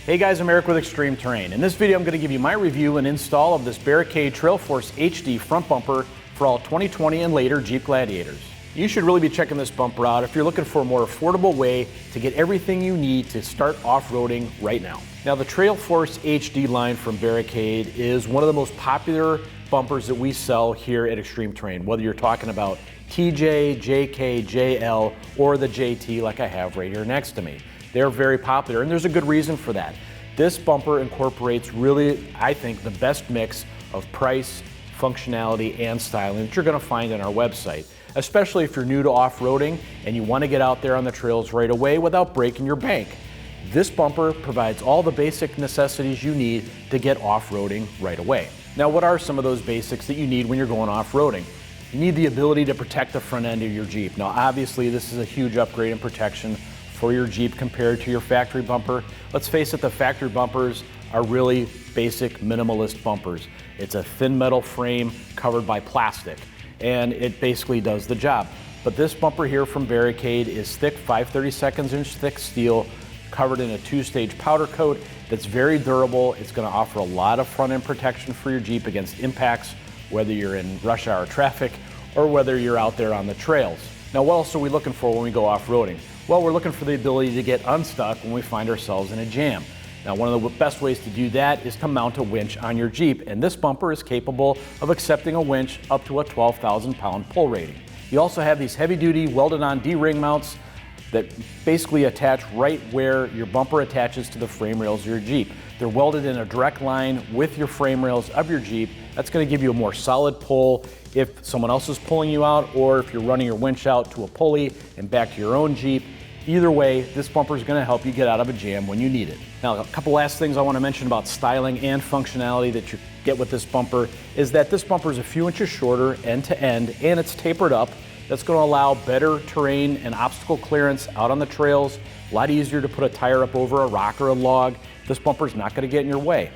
Hey guys, I'm Eric with Extreme Terrain. In this video, I'm going to give you my review and install of this Barricade Trailforce HD front bumper for all 2020 and later Jeep Gladiators. You should really be checking this bumper out if you're looking for a more affordable way to get everything you need to start off-roading right now. Now, the Trailforce HD line from Barricade is one of the most popular bumpers that we sell here at Extreme Terrain, whether you're talking about TJ, JK, JL, or the JT like I have right here next to me. They're very popular, and there's a good reason for that. This bumper incorporates really, I think, the best mix of price, functionality, and styling that you're going to find on our website, especially if you're new to off-roading and you want to get out there on the trails right away without breaking your bank. This bumper provides all the basic necessities you need to get off-roading right away. Now, what are some of those basics that you need when you're going off-roading? You need the ability to protect the front end of your Jeep. Now, obviously, this is a huge upgrade in protection for your Jeep compared to your factory bumper. Let's face it, the factory bumpers are really basic minimalist bumpers. It's a thin metal frame covered by plastic, and it basically does the job. But this bumper here from Barricade is thick 5/32 inch thick steel covered in a two-stage powder coat that's very durable. It's going to offer a lot of front end protection for your Jeep against impacts, whether you're in rush hour traffic or whether you're out there on the trails. Now, what else are we looking for when we go off-roading? Well, we're looking for the ability to get unstuck when we find ourselves in a jam. Now, one of the best ways to do that is to mount a winch on your Jeep, and this bumper is capable of accepting a winch up to a 12,000 pound pull rating. You also have these heavy-duty welded-on D-ring mounts that basically attach right where your bumper attaches to the frame rails of your Jeep. They're welded in a direct line with your frame rails of your Jeep. That's going to give you a more solid pull if someone else is pulling you out, or if you're running your winch out to a pulley and back to your own Jeep. Either way, this bumper is going to help you get out of a jam when you need it. Now, a couple last things I want to mention about styling and functionality that you get with this bumper is that this bumper is a few inches shorter end to end, and it's tapered up. That's going to allow better terrain and obstacle clearance out on the trails. A lot easier to put a tire up over a rock or a log. This bumper is not going to get in your way.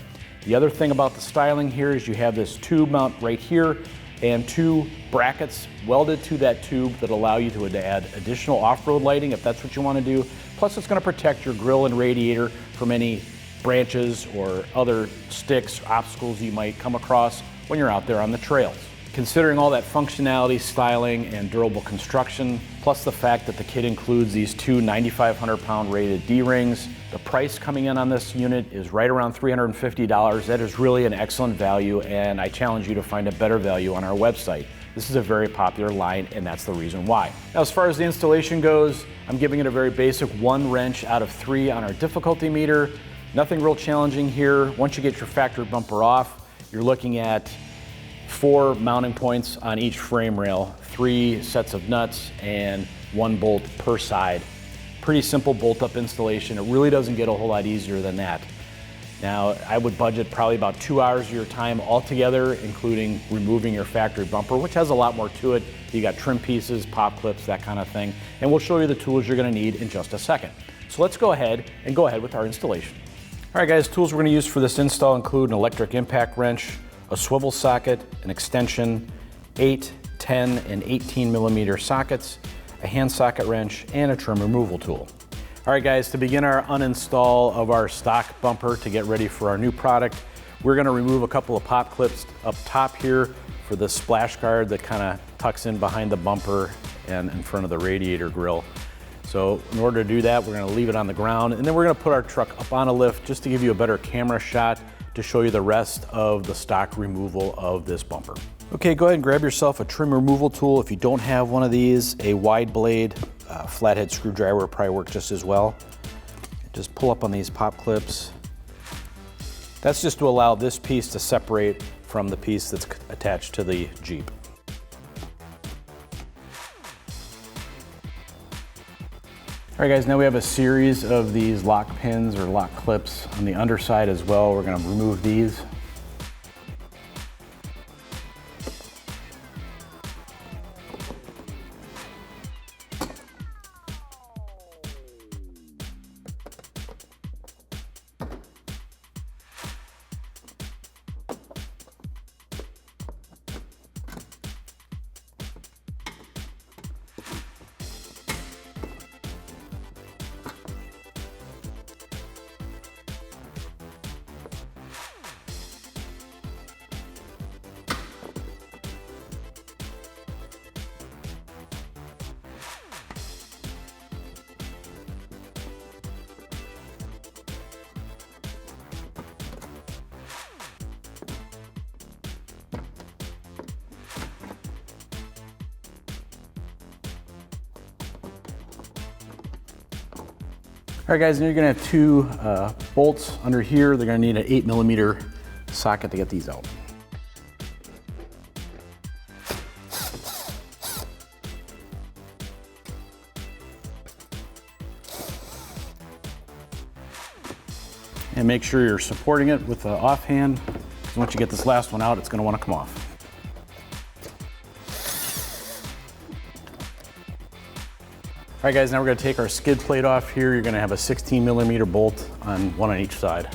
The other thing about the styling here is you have this tube mount right here and two brackets welded to that tube that allow you to add additional off-road lighting if that's what you want to do. Plus, it's going to protect your grille and radiator from any branches or other sticks or obstacles you might come across when you're out there on the trails. Considering all that functionality, styling, and durable construction, plus the fact that the kit includes these two 9,500 pound rated D-rings, the price coming in on this unit is right around $350. That is really an excellent value, and I challenge you to find a better value on our website. This is a very popular line, and that's the reason why. Now, as far as the installation goes, I'm giving it a very basic 1 wrench out of 3 on our difficulty meter. Nothing real challenging here. Once you get your factory bumper off, you're looking at 4 mounting points on each frame rail, 3 sets of nuts, and 1 bolt per side. Pretty simple bolt-up installation. It really doesn't get a whole lot easier than that. Now, I would budget probably about 2 hours of your time altogether, including removing your factory bumper, which has a lot more to it. You got trim pieces, pop clips, that kind of thing. And we'll show you the tools you're going to need in just a second. So let's go ahead with our installation. All right, guys, tools we're going to use for this install include an electric impact wrench, a swivel socket, an extension, 8, 10, and 18 millimeter sockets, a hand socket wrench, and a trim removal tool. All right, guys, to begin our uninstall of our stock bumper to get ready for our new product, we're going to remove a couple of pop clips up top here for the splash guard that kind of tucks in behind the bumper and in front of the radiator grill. So in order to do that, we're going to leave it on the ground, and then we're going to put our truck up on a lift just to give you a better camera shot to show you the rest of the stock removal of this bumper. Okay, go ahead and grab yourself a trim removal tool. If you don't have one of these, a wide blade flathead screwdriver will probably work just as well. Just pull up on these pop clips. That's just to allow this piece to separate from the piece that's attached to the Jeep. All right, guys, now we have a series of these lock pins or lock clips on the underside as well. We're going to remove these. All right guys, and you're gonna have two bolts under here. They're gonna need an 8mm socket to get these out. And make sure you're supporting it with the offhand. So once you get this last one out, it's gonna wanna come off. All right guys, now we're gonna take our skid plate off here. You're gonna have a 16mm bolt on one on each side.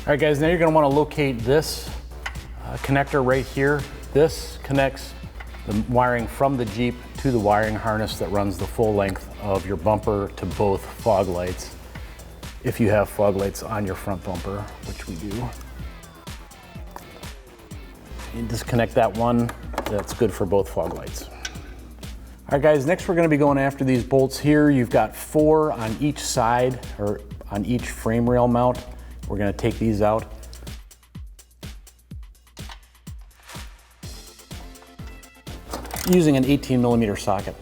All right guys, now you're gonna wanna locate this connector right here. This connects the wiring from the Jeep to the wiring harness that runs the full length of your bumper to both fog lights, if you have fog lights on your front bumper, which we do. You disconnect that one, that's good for both fog lights. All right guys, next we're gonna be going after these bolts here. You've got 4 on each side, or on each frame rail mount. We're gonna take these out. Using an 18mm socket.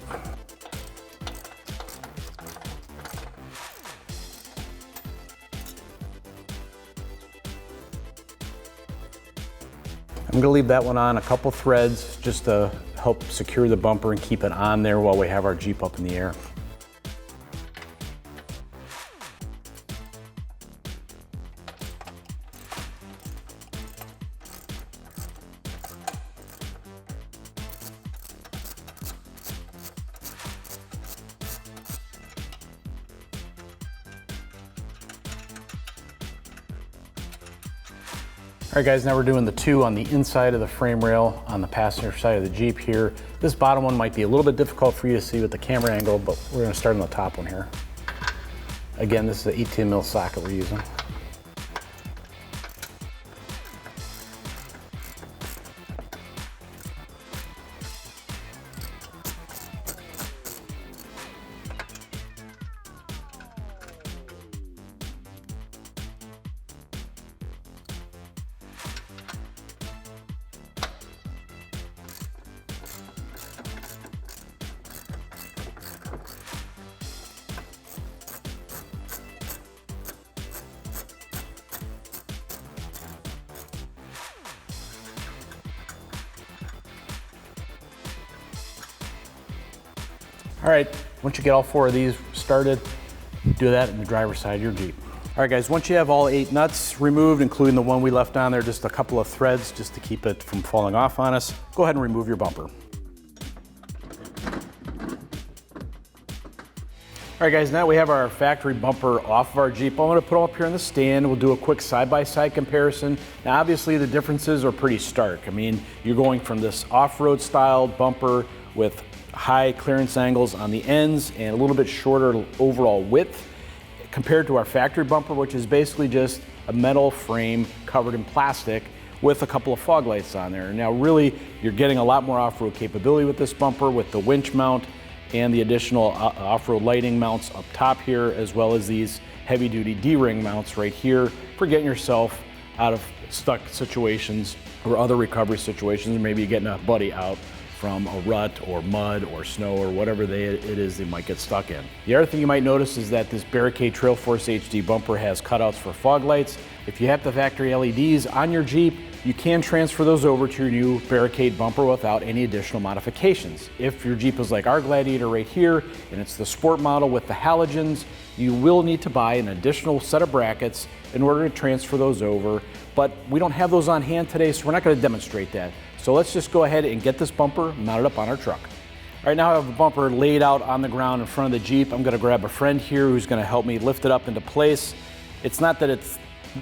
I'm gonna leave that one on a couple threads just to help secure the bumper and keep it on there while we have our Jeep up in the air. All right guys, now we're doing the 2 on the inside of the frame rail on the passenger side of the Jeep here. This bottom one might be a little bit difficult for you to see with the camera angle, but we're gonna start on the top one here. Again, this is the 18mm socket we're using. All right, once you get all 4 of these started, do that in the driver's side of your Jeep. All right guys, once you have all 8 nuts removed, including the one we left on there, just a couple of threads just to keep it from falling off on us, go ahead and remove your bumper. All right guys, now we have our factory bumper off of our Jeep. I'm gonna put it up here on the stand. We'll do a quick side-by-side comparison. Now obviously the differences are pretty stark. I mean, you're going from this off-road style bumper with high clearance angles on the ends and a little bit shorter overall width compared to our factory bumper, which is basically just a metal frame covered in plastic with a couple of fog lights on there. Now really, you're getting a lot more off-road capability with this bumper with the winch mount and the additional off-road lighting mounts up top here, as well as these heavy-duty D-ring mounts right here for getting yourself out of stuck situations or other recovery situations, or maybe getting a buddy out from a rut or mud or snow or whatever it is they might get stuck in. The other thing you might notice is that this Barricade Trail Force HD bumper has cutouts for fog lights. If you have the factory LEDs on your Jeep, you can transfer those over to your new Barricade bumper without any additional modifications. If your Jeep is like our Gladiator right here, and it's the sport model with the halogens, you will need to buy an additional set of brackets in order to transfer those over, but we don't have those on hand today, so we're not gonna demonstrate that. So let's just go ahead and get this bumper mounted up on our truck. All right, now I have the bumper laid out on the ground in front of the Jeep. I'm gonna grab a friend here who's gonna help me lift it up into place. It's not that it's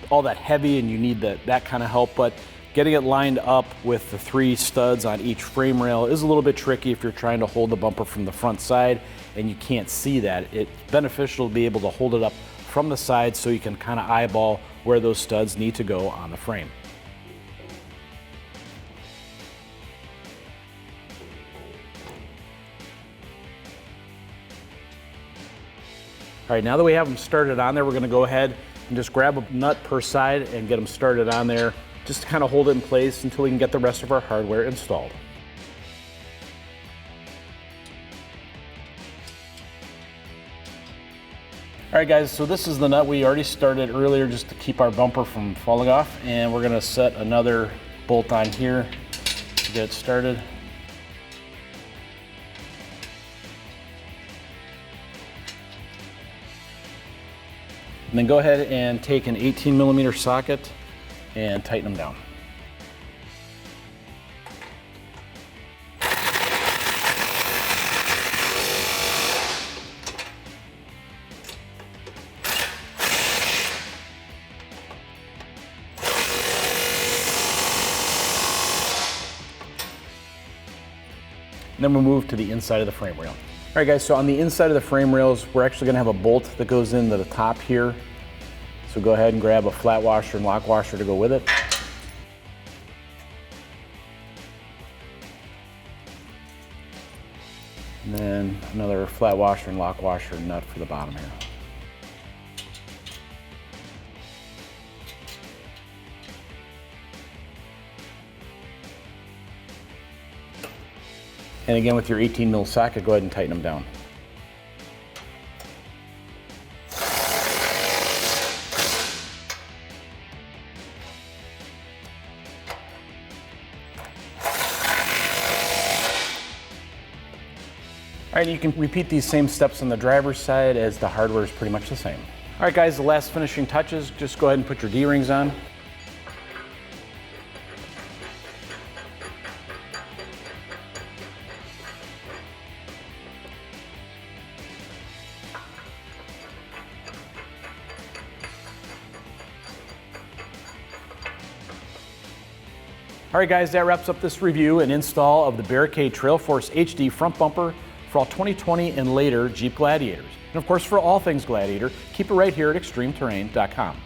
all that heavy and you need that kind of help, but getting it lined up with the 3 studs on each frame rail is a little bit tricky if you're trying to hold the bumper from the front side and you can't see that. It's beneficial to be able to hold it up from the side so you can kind of eyeball where those studs need to go on the frame. All right, now that we have them started on there, we're gonna go ahead and just grab a nut per side and get them started on there, just to kind of hold it in place until we can get the rest of our hardware installed. All right guys, so this is the nut we already started earlier just to keep our bumper from falling off, and we're gonna set another bolt on here to get it started. And then go ahead and take an 18mm socket and tighten them down. And then we'll move to the inside of the frame rail. All right guys, so on the inside of the frame rails, we're actually gonna have a bolt that goes into the top here. So go ahead and grab a flat washer and lock washer to go with it. And then another flat washer and lock washer nut for the bottom here. And again, with your 18mm socket, go ahead and tighten them down. All right, you can repeat these same steps on the driver's side as the hardware is pretty much the same. All right guys, the last finishing touches, just go ahead and put your D-rings on. All right guys, that wraps up this review and install of the Barricade Trailforce HD front bumper for all 2020 and later Jeep Gladiators. And of course, for all things Gladiator, keep it right here at ExtremeTerrain.com.